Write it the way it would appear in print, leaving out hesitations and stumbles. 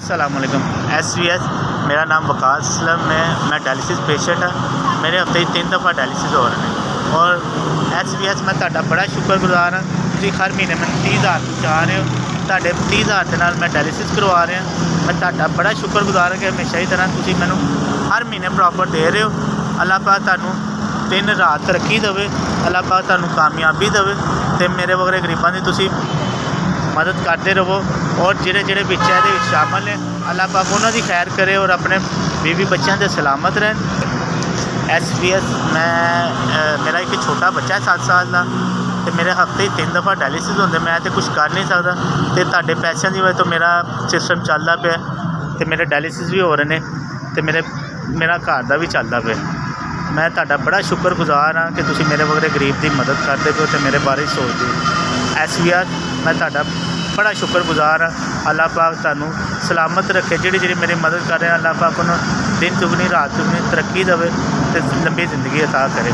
अस्सलामुअलैकुम। SVS मेरा नाम वकार असलम है। मैं डायलिसिस पेशेंट हाँ। मेरे हफ्ते 3 दफ़ा डायलिसिस हो रहे हैं और SVS मैं ਤੁਹਾਡਾ बड़ा शुक्रगुजार हाँ। ਤੁਸੀਂ हर महीने मैं 30,000 पहुँचा रहे हो। ਤੁਹਾਡੇ 30,000 ਦੇ ਨਾਲ मैं डायलिसिस करवा रहा। मैं ਤੁਹਾਡਾ बड़ा शुक्रगुजार कि हमेशा ही तरह ਤੁਸੀਂ ਮੈਨੂੰ हर महीने प्रॉपर दे रहे हो। अल्लाह पाक ਤੁਹਾਨੂੰ दिन रात तरक्की देवे, अल्लाह पाक ਤੁਹਾਨੂੰ कामयाबी देवे ਤੇ ਮੇਰੇ ਵਗਰੇ ਗਰੀਬਾਂ ਦੀ ਤੁਸੀਂ मदद करते रहो और ਜਿਹੜੇ ਵਿੱਚ ਇਹਦੇ ਵਿੱਚ शामिल ने अल्लाह पाक उन्होंने खैर करे और अपने बीवी बच्चों से सलामत रहें। SVS मैं मेरा एक छोटा बच्चा है 7 साल का तो मेरे हफ्ते 3 दफ़ा डायलिसिस होंगे। मैं तो कुछ कर नहीं सकता तो ਤੁਹਾਡੇ पैसों की वजह तो मेरा सिस्टम चलता पे तो मेरे डायलिसिस भी हो रहे हैं तो मेरा घर का भी चलता पे। मैं ਤੁਹਾਡਾ बड़ा शुक्रगुजार हाँ कि तुसीं मेरे वगैरह गरीब की मदद करते पे तो मेरे बारे सोचते हो। SVS मैं ਤੁਹਾਡਾ बड़ा शुक्रगुजार हाँ। अल्लाह पाक ਤੁਹਾਨੂੰ सलामत रखे। ਜਿਹੜੀ मेरी मदद कर रहे हैं अल्लाह पाक उन्होंने दिन दुगनी रात दुगनी तरक्की देवे तो लंबी ज़िंदगी अता करे।